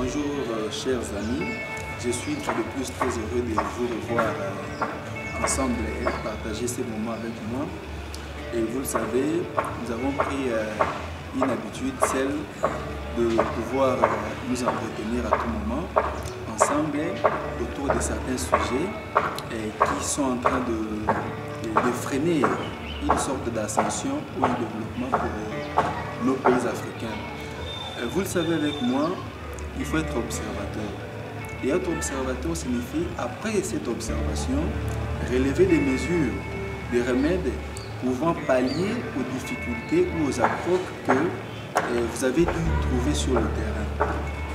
Bonjour chers amis, je suis une fois de plus très heureux de vous revoir ensemble et partager ces moments avec moi. Et vous le savez, nous avons pris une habitude, celle de pouvoir nous entretenir à tout moment ensemble autour de certains sujets qui sont en train de freiner une sorte d'ascension ou un développement pour nos pays africains. Vous le savez avec moi, il faut être observateur. Et être observateur signifie, après cette observation, relever des mesures, des remèdes pouvant pallier aux difficultés ou aux accrocs que vous avez dû trouver sur le terrain.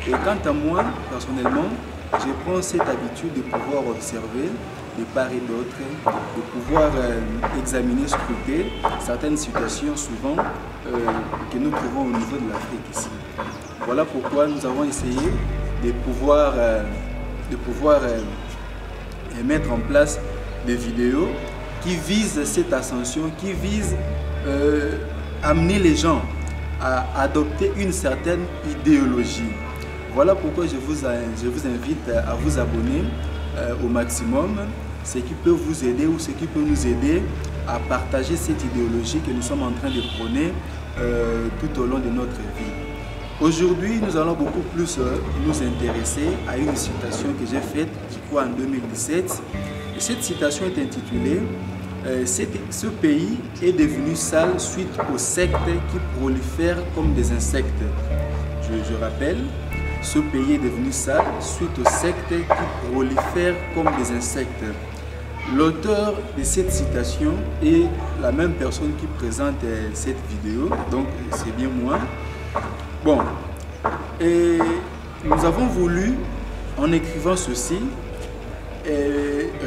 Et quant à moi, personnellement, je prends cette habitude de pouvoir observer de part et d'autre, de pouvoir examiner, scruter certaines situations souvent que nous trouvons au niveau de l'Afrique ici. Voilà pourquoi nous avons essayé de pouvoir mettre en place des vidéos qui visent cette ascension, qui visent à amener les gens à adopter une certaine idéologie. Voilà pourquoi je vous invite à vous abonner au maximum, ce qui peut vous aider ou ce qui peut nous aider à partager cette idéologie que nous sommes en train de prôner tout au long de notre vie. Aujourd'hui, nous allons beaucoup plus nous intéresser à une citation que j'ai faite, je crois, en 2017. Et cette citation est intitulée « Ce pays est devenu sale suite aux sectes qui prolifèrent comme des insectes ». Je rappelle, ce pays est devenu sale suite aux sectes qui prolifèrent comme des insectes. L'auteur de cette citation est la même personne qui présente cette vidéo, donc c'est bien moi. Bon, et nous avons voulu, en écrivant ceci,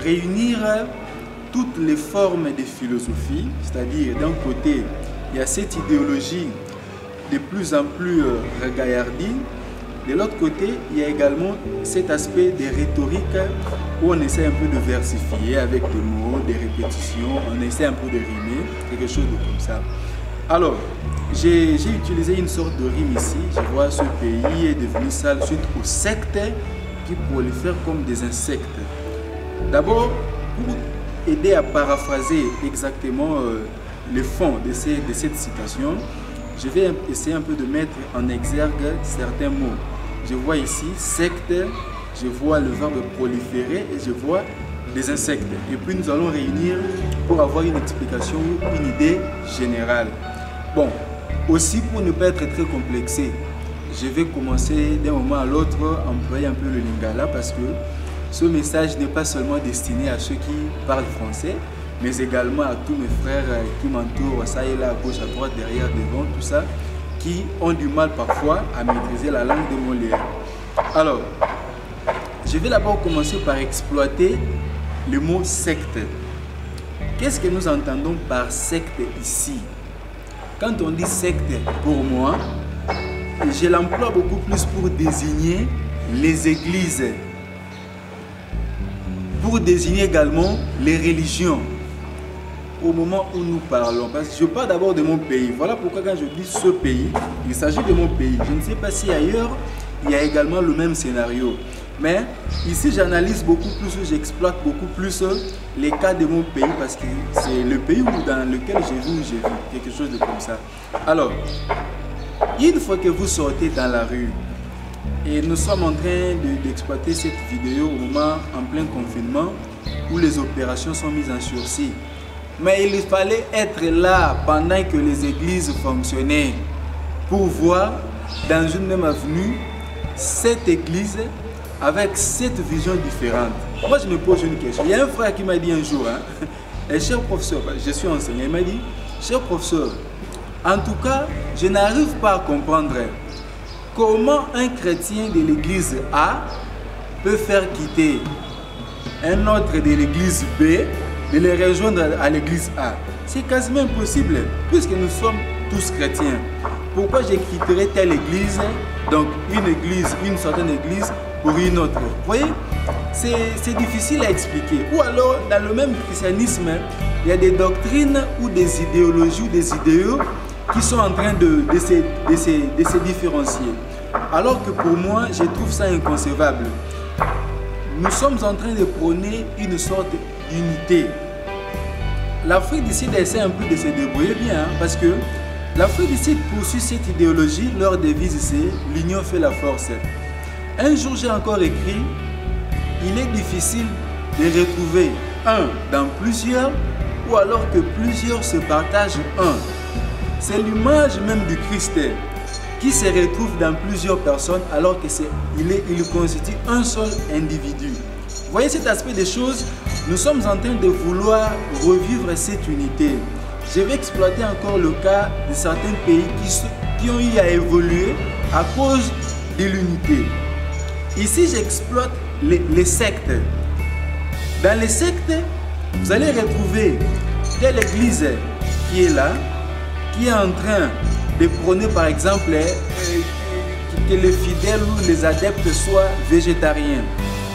réunir toutes les formes de philosophie, c'est-à-dire d'un côté, il y a cette idéologie de plus en plus regaillardie. De l'autre côté, il y a également cet aspect des rhétoriques où on essaie un peu de versifier avec des mots, des répétitions, on essaie un peu de rimer, quelque chose de comme ça. Alors, j'ai utilisé une sorte de rime ici. Je vois ce pays est devenu sale suite aux sectes qui prolifèrent comme des insectes. D'abord, pour aider à paraphraser exactement le fond de cette citation, je vais essayer un peu de mettre en exergue certains mots. Je vois ici secte, je vois le verbe proliférer et je vois des insectes. Et puis nous allons réunir pour avoir une explication ou une idée générale. Bon, aussi pour ne pas être très complexé, je vais commencer d'un moment à l'autre à employer un peu le lingala parce que ce message n'est pas seulement destiné à ceux qui parlent français, mais également à tous mes frères qui m'entourent, ça et là, à gauche, à droite, derrière, devant, tout ça, qui ont du mal parfois à maîtriser la langue de Molière. Alors, je vais d'abord commencer par exploiter le mot secte. Qu'est-ce que nous entendons par secte ici? Quand on dit secte, pour moi, je l'emploie beaucoup plus pour désigner les églises, pour désigner également les religions. Au moment où nous parlons, parce que je parle d'abord de mon pays. Voilà pourquoi quand je dis ce pays, il s'agit de mon pays. Je ne sais pas si ailleurs, il y a également le même scénario. Mais ici, j'analyse beaucoup plus, j'exploite beaucoup plus les cas de mon pays parce que c'est le pays dans lequel j'ai vu quelque chose de comme ça. Alors, une fois que vous sortez dans la rue, et nous sommes en train d'exploiter cette vidéo au moment en plein confinement où les opérations sont mises en sursis. Mais il fallait être là pendant que les églises fonctionnaient pour voir dans une même avenue cette église avec cette vision différente. Moi, je me pose une question. Il y a un frère qui m'a dit un jour, cher professeur, je suis enseignant, il m'a dit, cher professeur, en tout cas, je n'arrive pas à comprendre comment un chrétien de l'église A peut faire quitter un autre de l'église B de les rejoindre à l'église A. C'est quasiment impossible puisque nous sommes tous chrétiens. Pourquoi je quitterais telle église, donc une certaine église pour une autre? Vous voyez, c'est difficile à expliquer. Ou alors, dans le même christianisme, il y a des doctrines ou des idéologies ou des idéaux qui sont en train de se différencier. Alors que pour moi, je trouve ça inconcevable. Nous sommes en train de prôner une sorte d'unité. L'Afrique du Sud essaie un peu de se débrouiller bien, parce que l'Afrique du Sud poursuit cette idéologie. Leur devise, c'est « l'union fait la force ». Un jour, j'ai encore écrit « il est difficile de retrouver un dans plusieurs, ou alors que plusieurs se partagent un ». C'est l'image même du Christ qui se retrouve dans plusieurs personnes alors qu'il constitue un seul individu. Vous voyez cet aspect des choses, nous sommes en train de vouloir revivre cette unité. Je vais exploiter encore le cas de certains pays qui ont eu à évoluer à cause de l'unité. Ici, j'exploite les sectes. Dans les sectes, vous allez retrouver telle église qui est là, qui est en train de prôner par exemple que les fidèles ou les adeptes soient végétariens.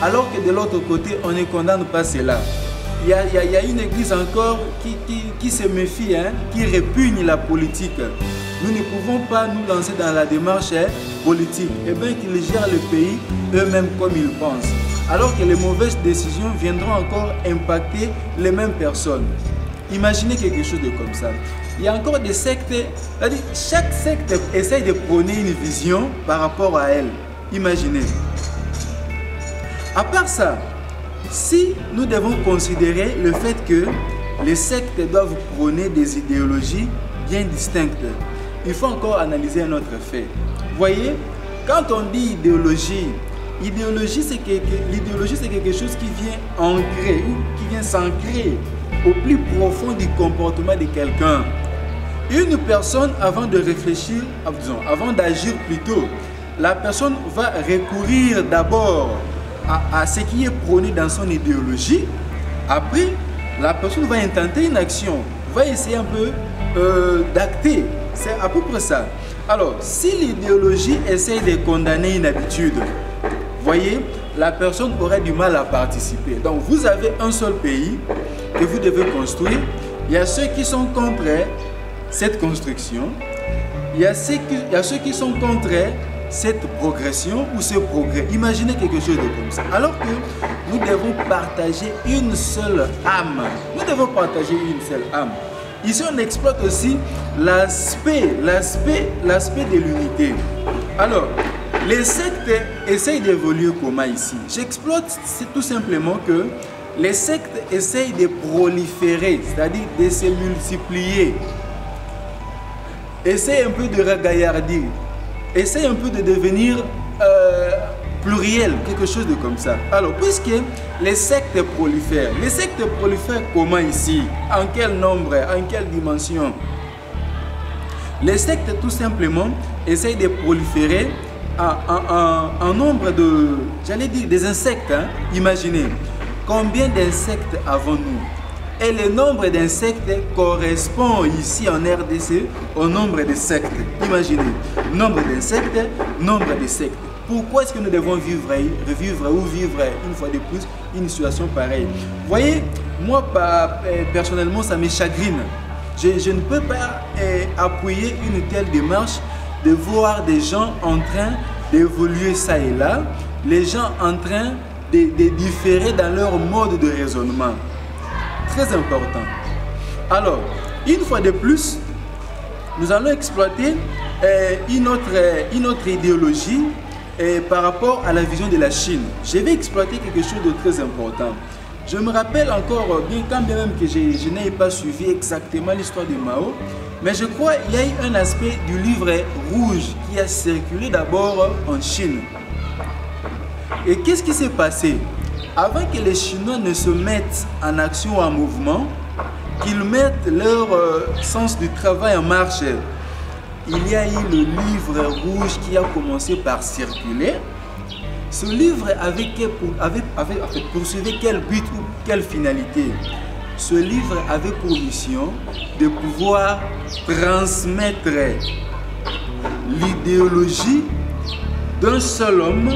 Alors que de l'autre côté, on ne condamne pas cela. Il y a une église encore qui se méfie, qui répugne la politique. Nous ne pouvons pas nous lancer dans la démarche politique. Et bien qu'ils gèrent le pays eux-mêmes comme ils pensent. Alors que les mauvaises décisions viendront encore impacter les mêmes personnes. Imaginez quelque chose de comme ça. Il y a encore des sectes, c'est-à-dire chaque secte essaie de prôner une vision par rapport à elle. Imaginez. À part ça, si nous devons considérer le fait que les sectes doivent prôner des idéologies bien distinctes, il faut encore analyser un autre fait. Vous voyez, quand on dit idéologie, l'idéologie c'est quelque chose qui vient ancrer ou qui vient s'ancrer au plus profond du comportement de quelqu'un. Une personne, avant de réfléchir, avant d'agir plutôt, la personne va recourir d'abord à ce qui est prôné dans son idéologie. Après, la personne va intenter une action, va essayer un peu d'acter. C'est à peu près ça. Alors, si l'idéologie essaie de condamner une habitude, voyez, la personne aurait du mal à participer. Donc, vous avez un seul pays que vous devez construire. Il y a ceux qui sont contre cette construction. Il y a ceux qui sont contre cette progression ou ce progrès. Imaginez quelque chose de comme ça. Alors que nous devons partager une seule âme. Nous devons partager une seule âme. Ici, on exploite aussi l'aspect de l'unité. Alors, les sectes essayent d'évoluer comment ici? J'exploite, c'est tout simplement que les sectes essayent de proliférer, c'est-à-dire de se multiplier. Essayent un peu de regaillardir. Essayent un peu de devenir pluriel, quelque chose de comme ça. Alors, puisque les sectes prolifèrent comment ici? En quel nombre? En quelle dimension? Les sectes, tout simplement, essayent de proliférer en nombre de, j'allais dire, des insectes. Imaginez, combien d'insectes avons-nous? Et le nombre d'insectes correspond ici en RDC au nombre de sectes. Imaginez, nombre d'insectes, nombre de sectes. Pourquoi est-ce que nous devons vivre une fois de plus une situation pareille? Vous voyez, moi personnellement, ça me chagrine. Je ne peux pas appuyer une telle démarche de voir des gens en train d'évoluer ça et là, les gens en train de différer dans leur mode de raisonnement. Très important. Alors, une fois de plus, nous allons exploiter une autre idéologie par rapport à la vision de la Chine. Je vais exploiter quelque chose de très important. Je me rappelle encore bien, quand bien même que je n'ai pas suivi exactement l'histoire de Mao, mais je crois qu'il y a eu un aspect du livre rouge qui a circulé d'abord en Chine. Et qu'est-ce qui s'est passé? Avant que les Chinois ne se mettent en action ou en mouvement, qu'ils mettent leur sens du travail en marche, il y a eu le livre rouge qui a commencé par circuler. Ce livre avait poursuivi quel but ou quelle finalité? Ce livre avait pour mission de pouvoir transmettre l'idéologie d'un seul homme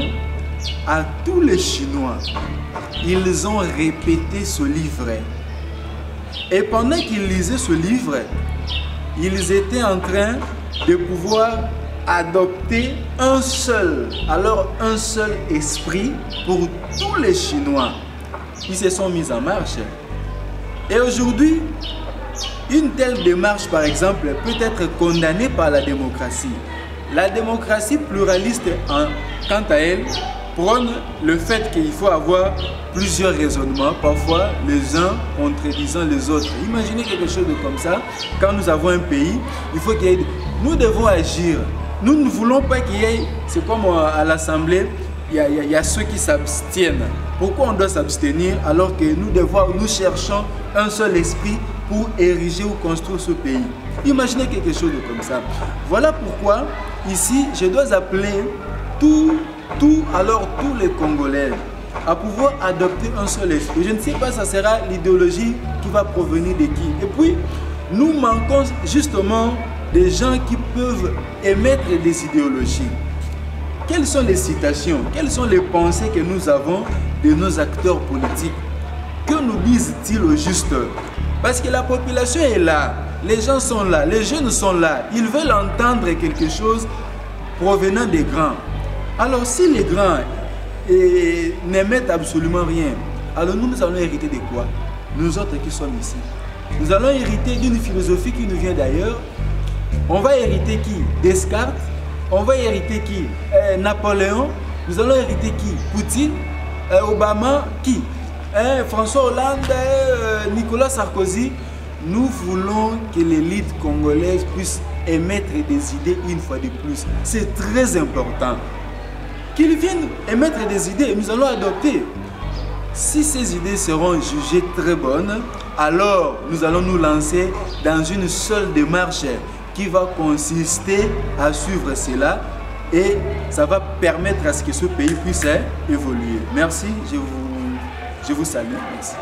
à tous les Chinois. Ils ont répété ce livre. Et pendant qu'ils lisaient ce livre, ils étaient en train de pouvoir adopter un seul esprit pour tous les Chinois qui se sont mis en marche. Et aujourd'hui, une telle démarche, par exemple, peut être condamnée par la démocratie. La démocratie pluraliste, quant à elle, prône le fait qu'il faut avoir plusieurs raisonnements, parfois les uns contredisant les autres. Imaginez quelque chose de comme ça. Quand nous avons un pays, il faut qu'il y ait... Nous devons agir. Nous ne voulons pas qu'il y ait... C'est comme à l'Assemblée, il y a ceux qui s'abstiennent. Pourquoi on doit s'abstenir alors que nous cherchons un seul esprit pour ériger ou construire ce pays? Imaginez quelque chose de comme ça. Voilà pourquoi, ici, je dois appeler tous les Congolais à pouvoir adopter un seul esprit. Je ne sais pas, ça sera l'idéologie qui va provenir de qui. Et puis, nous manquons justement des gens qui peuvent émettre des idéologies. Quelles sont les citations, quelles sont les pensées que nous avons de nos acteurs politiques? Que nous disent-ils au juste? Parce que la population est là, les gens sont là, les jeunes sont là. Ils veulent entendre quelque chose provenant des grands. Alors si les grands n'émettent absolument rien, alors nous allons hériter de quoi? Nous autres qui sommes ici. Nous allons hériter d'une philosophie qui nous vient d'ailleurs. On va hériter qui? Descartes. On va hériter qui? Napoléon. Nous allons hériter qui? Poutine. Obama. Qui? François Hollande. Nicolas Sarkozy. Nous voulons que l'élite congolaise puisse émettre des idées une fois de plus. C'est très important. Qu'ils viennent émettre des idées et nous allons adopter. Si ces idées seront jugées très bonnes, alors nous allons nous lancer dans une seule démarche qui va consister à suivre cela et ça va permettre à ce que ce pays puisse évoluer. Merci, je vous salue. Merci.